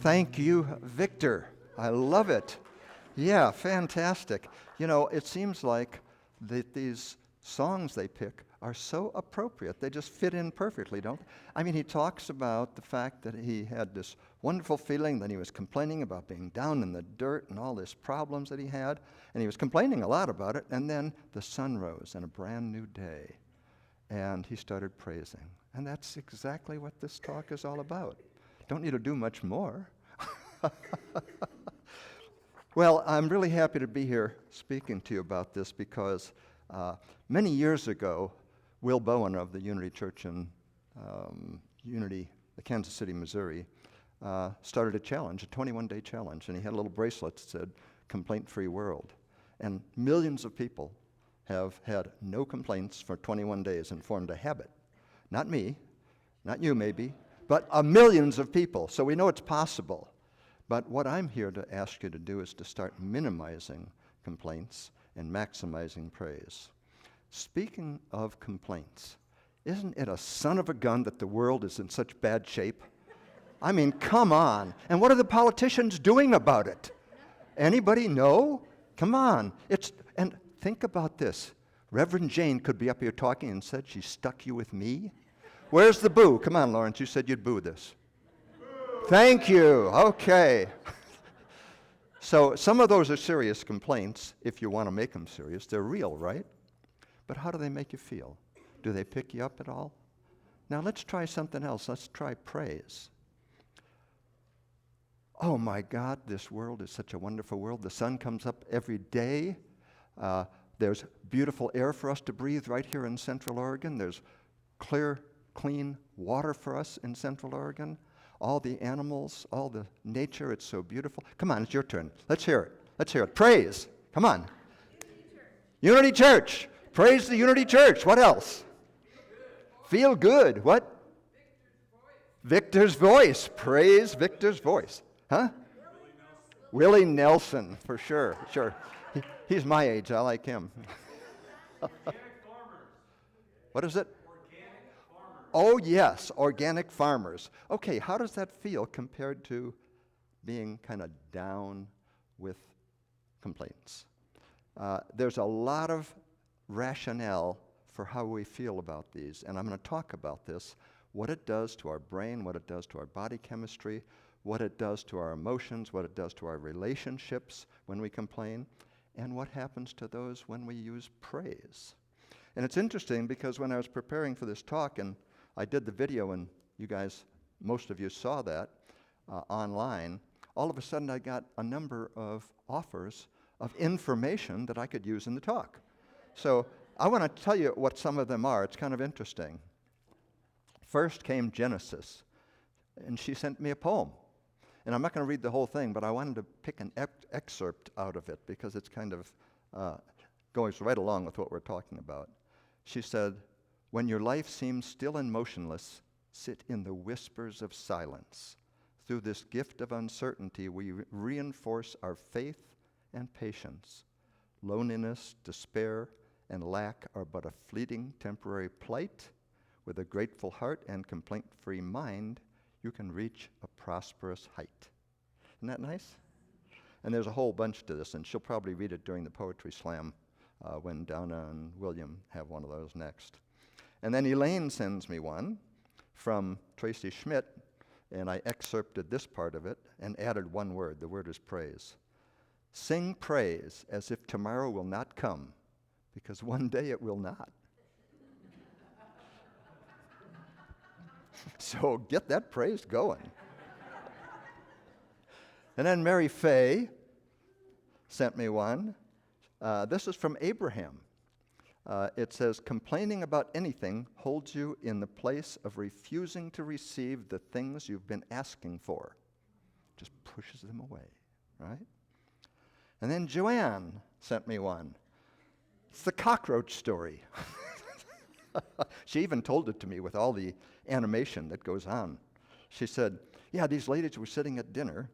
Thank you, Victor. I love it. Yeah, fantastic. You know, it seems like these songs they pick are so appropriate. They just fit in perfectly, don't they? I mean, he talks about the fact that he had this wonderful feeling, then he was complaining about being down in the dirt and all these problems that he had, and he was complaining a lot about it, and then the sun rose and a brand new day, and he started praising. And that's exactly what this talk is all about. Don't need to do much more. Well, I'm really happy to be here speaking to you about this because many years ago, Will Bowen of the Unity Church in Kansas City, Missouri, started a challenge, a 21-day challenge, and he had a little bracelet that said, "Complaint-free world." And millions of people have had no complaints for 21 days and formed a habit. Not me, not you maybe, but millions of people. So we know it's possible. But what I'm here to ask you to do is to start minimizing complaints and maximizing praise. Speaking of complaints, isn't it a son of a gun that the world is in such bad shape? I mean, come on. And what are the politicians doing about it? Anybody know? Come on. And think about this. Reverend Jane could be up here talking and said she stuck you with me. Where's the boo? Come on, Lawrence. You said you'd boo this. Thank you. Okay. So some of those are serious complaints, if you want to make them serious. They're real, right? But how do they make you feel? Do they pick you up at all? Now let's try something else. Let's try praise. Oh my God, this world is such a wonderful world. The sun comes up every day. There's beautiful air for us to breathe right here in Central Oregon. There's clear, clean water for us in Central Oregon. All the animals, all the nature, it's so beautiful. Come on, it's your turn. Let's hear it. Let's hear it. Praise. Come on. Unity Church. Praise the Unity Church. What else? Feel good. What? Victor's voice. Praise Victor's voice. Huh? Willie Nelson, for sure. Sure. He's my age. I like him. What is it? Oh, yes, organic farmers. Okay, how does that feel compared to being kind of down with complaints? There's a lot of rationale for how we feel about these, and I'm going to talk about this, what it does to our brain, what it does to our body chemistry, what it does to our emotions, what it does to our relationships when we complain, and what happens to those when we use praise. And it's interesting because when I was preparing for this talk, and I did the video, and you guys, most of you saw that online. All of a sudden, I got a number of offers of information that I could use in the talk. So I want to tell you what some of them are. It's kind of interesting. First came Genesis, and she sent me a poem. And I'm not going to read the whole thing, but I wanted to pick an excerpt out of it because it's kind of goes right along with what we're talking about. She said, "When your life seems still and motionless, sit in the whispers of silence. Through this gift of uncertainty, we reinforce our faith and patience. Loneliness, despair, and lack are but a fleeting temporary plight. With a grateful heart and complaint-free mind, you can reach a prosperous height." Isn't that nice? And there's a whole bunch to this, and she'll probably read it during the Poetry Slam when Donna and William have one of those next. And then Elaine sends me one from Tracy Schmidt, and I excerpted this part of it and added one word. The word is praise. "Sing praise as if tomorrow will not come, because one day it will not." So get that praise going. And then Mary Faye sent me one. This is from Abraham. It says, "Complaining about anything holds you in the place of refusing to receive the things you've been asking for." Just pushes them away, right? And then Joanne sent me one. It's the cockroach story. She even told it to me with all the animation that goes on. She said, yeah, these ladies were sitting at dinner,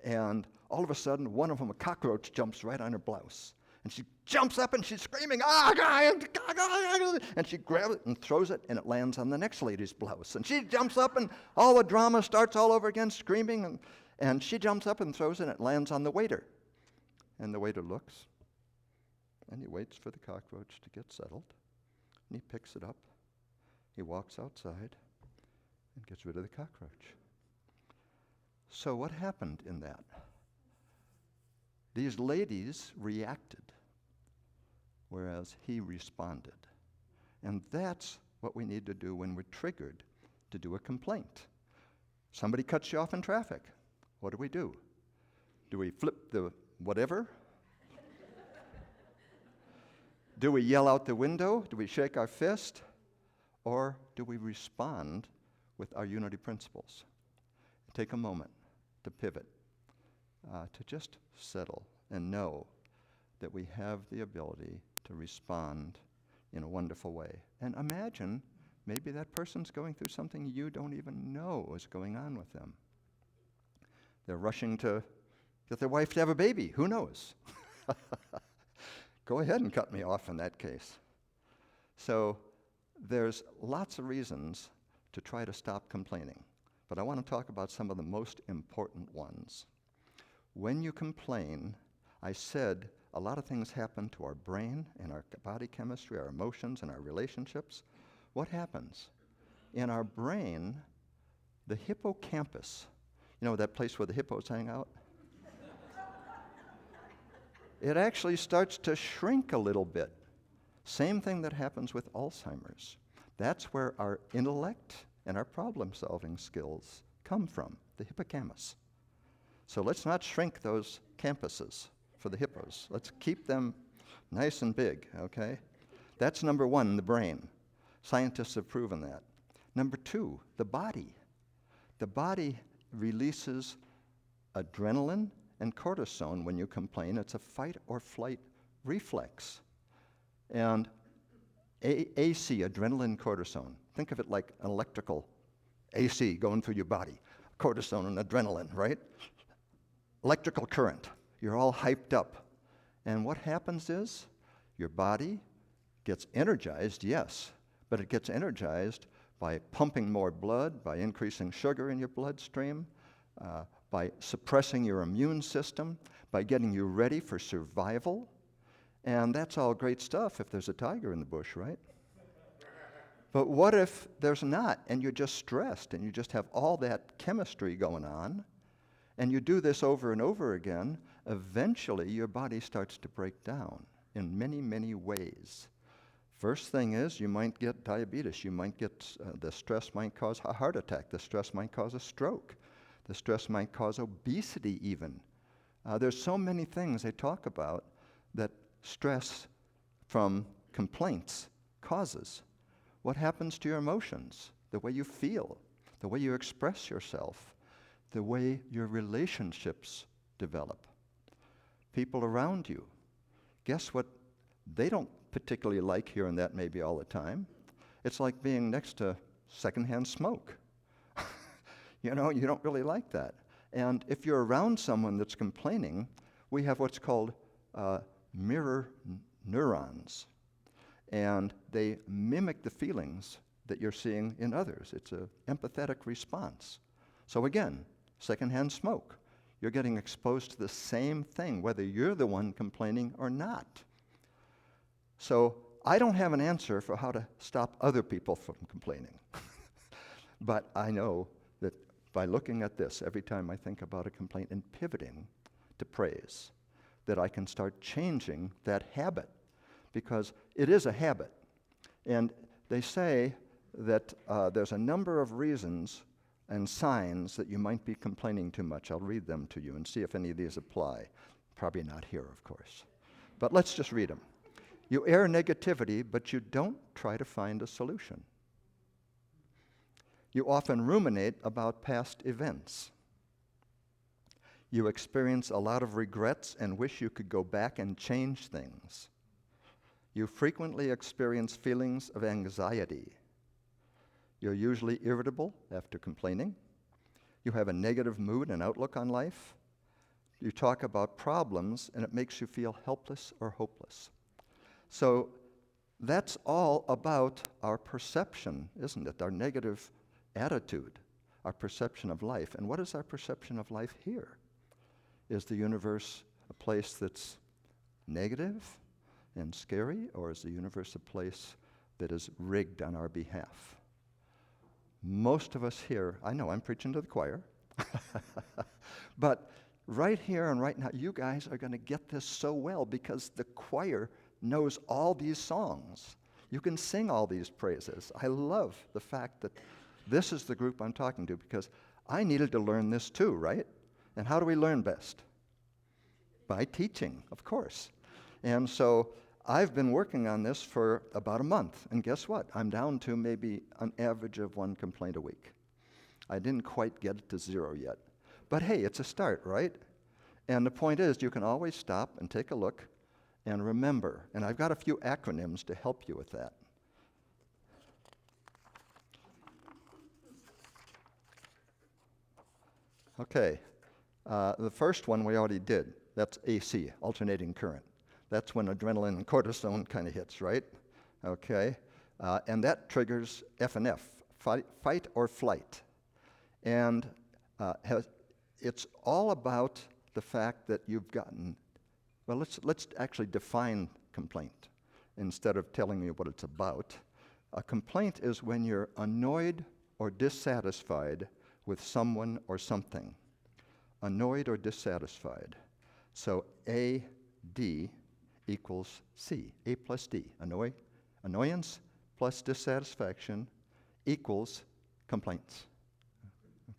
and all of a sudden, one of them, a cockroach, jumps right on her blouse. And she jumps up and she's screaming, and she grabs it and throws it, and it lands on the next lady's blouse. And she jumps up, and all the drama starts all over again, screaming. And she jumps up and throws it, and it lands on the waiter. And the waiter looks, and he waits for the cockroach to get settled, and he picks it up. He walks outside and gets rid of the cockroach. So what happened in that? These ladies reacted, whereas he responded. And that's what we need to do when we're triggered to do a complaint. Somebody cuts you off in traffic. What do? Do we flip the whatever? Do we yell out the window? Do we shake our fist? Or do we respond with our unity principles? Take a moment to pivot, to just settle and know that we have the ability to respond in a wonderful way. And imagine maybe that person's going through something you don't even know is going on with them. They're rushing to get their wife to have a baby. Who knows? Go ahead and cut me off in that case. So there's lots of reasons to try to stop complaining. But I want to talk about some of the most important ones. When you complain, I said a lot of things happen to our brain and our body chemistry, our emotions, and our relationships. What happens? In our brain, the hippocampus, you know that place where the hippos hang out? It actually starts to shrink a little bit. Same thing that happens with Alzheimer's. That's where our intellect and our problem-solving skills come from, the hippocampus. So let's not shrink those campuses for the hippos. Let's keep them nice and big, okay? That's number one, the brain. Scientists have proven that. Number two, the body. The body releases adrenaline and cortisone when you complain. It's a fight or flight reflex. And AC, adrenaline, cortisone. Think of it like an electrical AC going through your body. Cortisone and adrenaline, right? Electrical current. You're all hyped up. And what happens is your body gets energized, yes, but it gets energized by pumping more blood, by increasing sugar in your bloodstream, by suppressing your immune system, by getting you ready for survival. And that's all great stuff if there's a tiger in the bush, right? But what if there's not, and you're just stressed, and you just have all that chemistry going on, and you do this over and over again, eventually your body starts to break down in many, many ways. First thing is you might get diabetes. You might get, the stress might cause a heart attack. The stress might cause a stroke. The stress might cause obesity even. There's so many things they talk about that stress from complaints causes. What happens to your emotions, the way you feel, the way you express yourself, the way your relationships develop? People around you, guess what they don't particularly like hearing that maybe all the time? It's like being next to secondhand smoke. You know, you don't really like that. And if you're around someone that's complaining, we have what's called mirror neurons. And they mimic the feelings that you're seeing in others. It's an empathetic response. So again, secondhand smoke. You're getting exposed to the same thing, whether you're the one complaining or not. So I don't have an answer for how to stop other people from complaining. But I know that by looking at this every time I think about a complaint and pivoting to praise, that I can start changing that habit, because it is a habit. And they say that there's a number of reasons and signs that you might be complaining too much. I'll read them to you and see if any of these apply. Probably not here, of course. But let's just read them. You air negativity, but you don't try to find a solution. You often ruminate about past events. You experience a lot of regrets and wish you could go back and change things. You frequently experience feelings of anxiety. You're usually irritable after complaining. You have a negative mood and outlook on life. You talk about problems and it makes you feel helpless or hopeless. So that's all about our perception, isn't it? Our negative attitude our perception of life. And what is our perception of life here? Is the universe a place that's negative and scary, or is the universe a place that is rigged on our behalf? Most of us here, I know I'm preaching to the choir, but right here and right now, you guys are going to get this so well because the choir knows all these songs. You can sing all these praises. I love the fact that this is the group I'm talking to because I needed to learn this too, right? And how do we learn best? By teaching, of course. And so I've been working on this for about a month, and guess what? I'm down to maybe an average of 1 complaint a week. I didn't quite get it to 0 yet. But hey, it's a start, right? And the point is, you can always stop and take a look and remember. And I've got a few acronyms to help you with that. Okay, the first one we already did. That's AC, alternating current. That's when adrenaline and cortisone kind of hits, right? Okay, and that triggers F and F, fight or flight. And it's all about the fact that you've gotten, well, let's actually define complaint instead of telling you what it's about. A complaint is when you're annoyed or dissatisfied with someone or something. Annoyed or dissatisfied. So AD equals C, A plus D. Annoyance plus dissatisfaction equals complaints.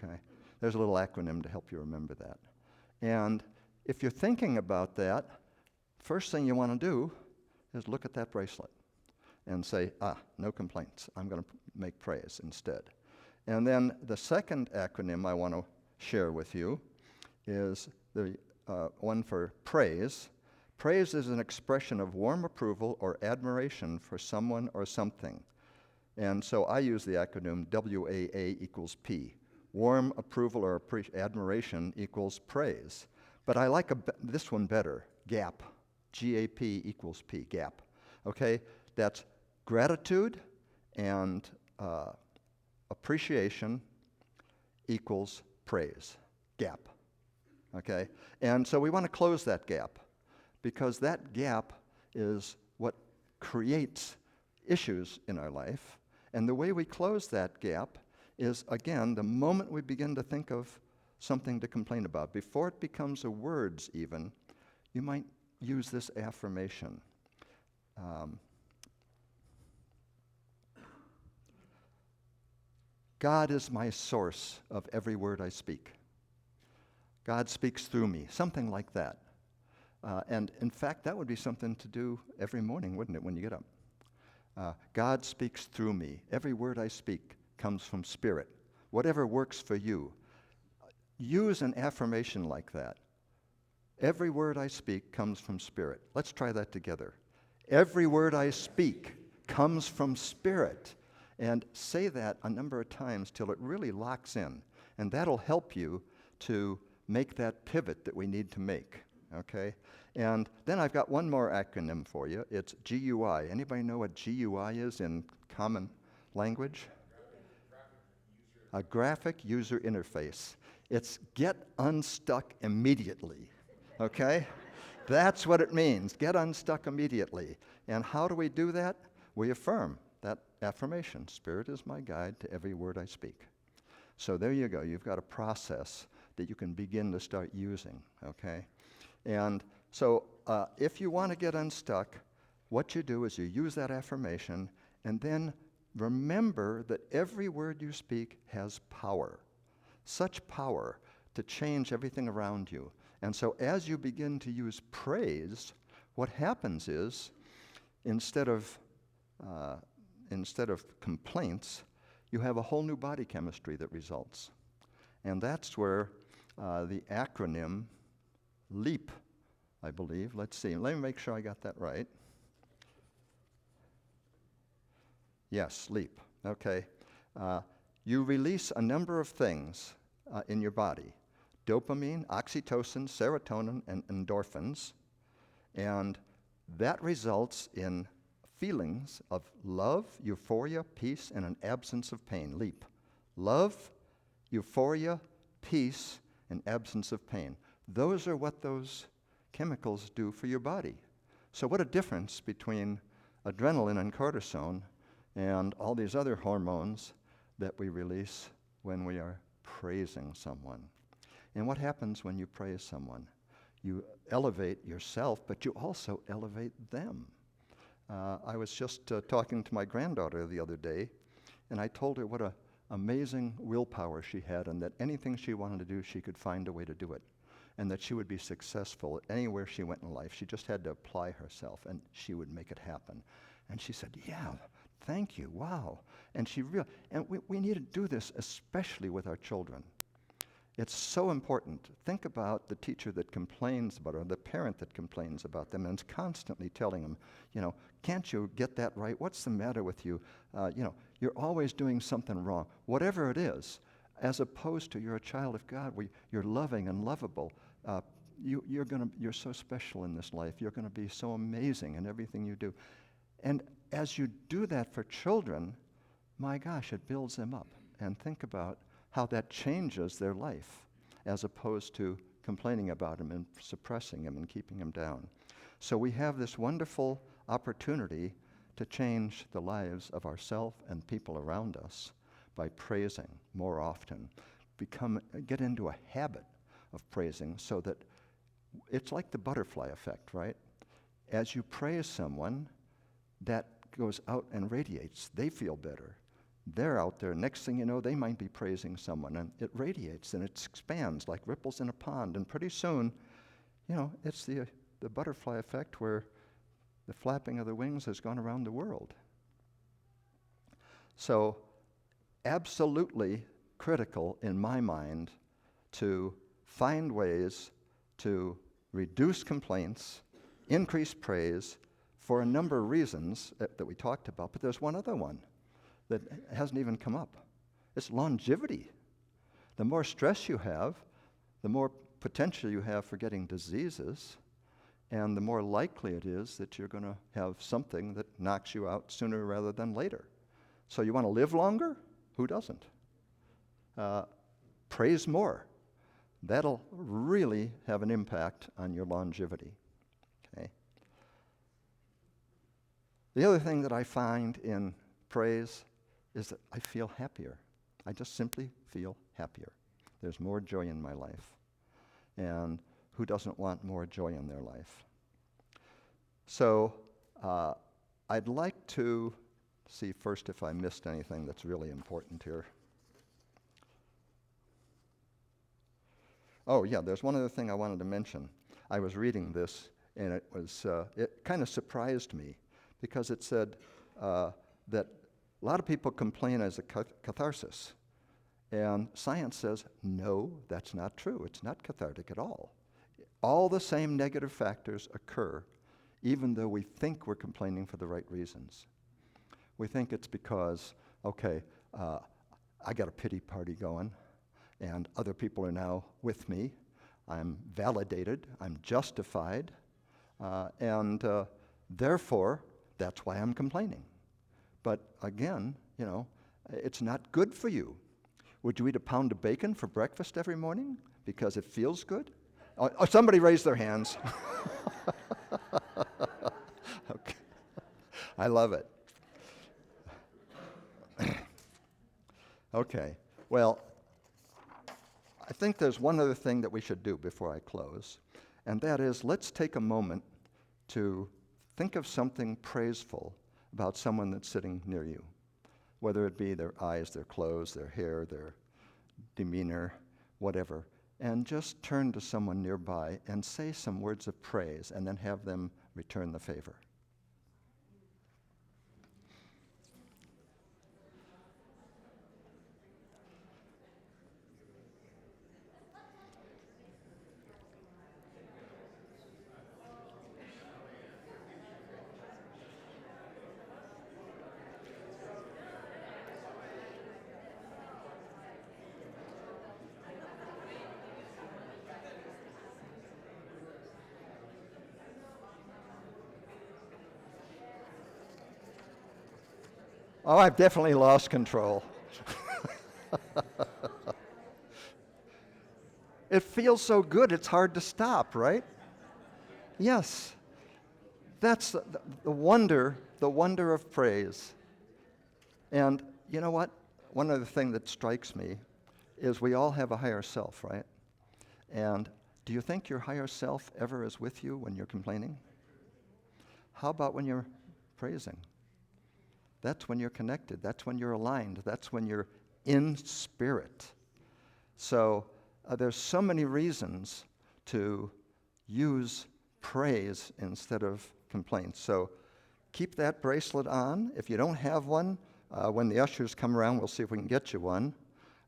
Okay, there's a little acronym to help you remember that. And if you're thinking about that, first thing you want to do is look at that bracelet and say, no complaints. I'm going to make praise instead. And then the second acronym I want to share with you is the one for praise. Praise is an expression of warm approval or admiration for someone or something. And so I use the acronym WAA equals P. Warm approval or admiration equals praise. But I like this one better, GAP. G-A-P equals P, GAP. Okay, that's gratitude and appreciation equals praise, gap. Okay, and so we want to close that gap because that gap is what creates issues in our life. And the way we close that gap is, again, the moment we begin to think of something to complain about, before it becomes a words even, you might use this affirmation. God is my source of every word I speak. God speaks through me, something like that. And in fact, that would be something to do every morning, wouldn't it, when you get up? God speaks through me. Every word I speak comes from Spirit. Whatever works for you. Use an affirmation like that. Every word I speak comes from Spirit. Let's try that together. Every word I speak comes from Spirit. And say that a number of times till it really locks in. And that'll help you to make that pivot that we need to make, okay? And then I've got one more acronym for you. It's GUI. Anybody know what GUI is in common language? A graphic user interface. It's get unstuck immediately, okay? That's what it means, get unstuck immediately. And how do we do that? We affirm that affirmation. Spirit is my guide to every word I speak. So there you go. You've got a process that you can begin to start using, okay? And so if you want to get unstuck, what you do is you use that affirmation and then remember that every word you speak has power, such power to change everything around you. And so as you begin to use praise, what happens is instead of complaints, you have a whole new body chemistry that results. And that's where the acronym LEAP, I believe. Let's see. Let me make sure I got that right. Yes, LEAP. Okay. You release a number of things in your body. Dopamine, oxytocin, serotonin, and endorphins. And that results in feelings of love, euphoria, peace, and an absence of pain. LEAP. Love, Euphoria, peace, and absence of pain. Those are what those chemicals do for your body. So what a difference between adrenaline and cortisone and all these other hormones that we release when we are praising someone. And what happens when you praise someone? You elevate yourself, but you also elevate them. I was just talking to my granddaughter the other day, and I told her what an amazing willpower she had, and that anything she wanted to do, she could find a way to do it, and that she would be successful anywhere she went in life. She just had to apply herself, and she would make it happen. And she said, yeah, thank you, wow. And we need to do this, especially with our children. It's so important. Think about the teacher that complains about, or the parent that complains about them, and is constantly telling them, can't you get that right? What's the matter with you? You're always doing something wrong. Whatever it is, as opposed to you're a child of God, you're loving and lovable. You're so special in this life. You're going to be so amazing in everything you do. And as you do that for children, my gosh, it builds them up. And think about how that changes their life, as opposed to complaining about them and suppressing them and keeping them down. So we have this wonderful opportunity to change the lives of ourselves and people around us by praising more often. Get into a habit of praising, so that it's like the butterfly effect, right? As you praise someone, that goes out and radiates. They feel better. They're out there. Next thing you know, they might be praising someone, and it radiates and it expands like ripples in a pond. And pretty soon, it's the butterfly effect, where the flapping of the wings has gone around the world. So, absolutely critical in my mind to find ways to reduce complaints, increase praise, for a number of reasons that we talked about. But there's one other one that hasn't even come up. It's longevity. The more stress you have, the more potential you have for getting diseases, and the more likely it is that you're going to have something that knocks you out sooner rather than later. So you want to live longer? Who doesn't? Praise more. That'll really have an impact on your longevity. Okay. The other thing that I find in praise is that I feel happier. I just simply feel happier. There's more joy in my life. And who doesn't want more joy in their life? So I'd like to see first if I missed anything that's really important here. Oh yeah, there's one other thing I wanted to mention. I was reading this, and it kind of surprised me, because it said that a lot of people complain as a catharsis. And science says, no, that's not true. It's not cathartic at all. All the same negative factors occur, even though we think we're complaining for the right reasons. We think it's because, I got a pity party going, and other people are now with me. I'm validated. I'm justified. And therefore, that's why I'm complaining. But again, it's not good for you. Would you eat a pound of bacon for breakfast every morning because it feels good? Oh, somebody raised their hands. Okay. I love it. Okay. Well, I think there's one other thing that we should do before I close, and that is, let's take a moment to think of something praiseful about someone that's sitting near you, whether it be their eyes, their clothes, their hair, their demeanor, whatever, and just turn to someone nearby and say some words of praise, and then have them return the favor. Oh, I've definitely lost control. It feels so good, it's hard to stop, right? Yes. That's the wonder of praise. And you know what? One other thing that strikes me is we all have a higher self, right? And do you think your higher self ever is with you when you're complaining? How about when you're praising? That's when you're connected. That's when you're aligned. That's when you're in spirit. So there's so many reasons to use praise instead of complaints. So keep that bracelet on. If you don't have one, when the ushers come around, we'll see if we can get you one.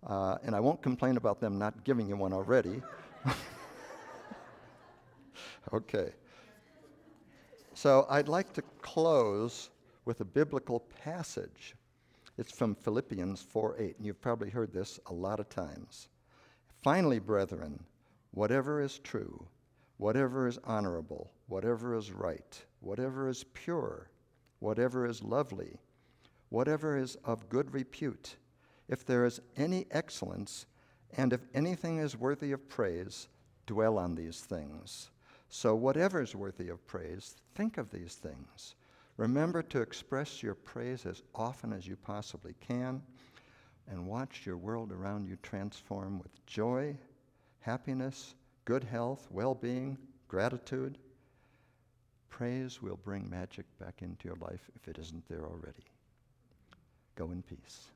And I won't complain about them not giving you one already. Okay. So I'd like to close with a biblical passage. It's from Philippians 4:8, and you've probably heard this a lot of times. Finally, brethren, whatever is true, whatever is honorable, whatever is right, whatever is pure, whatever is lovely, whatever is of good repute, if there is any excellence, and if anything is worthy of praise, dwell on these things. So whatever is worthy of praise, think of these things. Remember to express your praise as often as you possibly can, and watch your world around you transform with joy, happiness, good health, well-being, gratitude. Praise will bring magic back into your life if it isn't there already. Go in peace.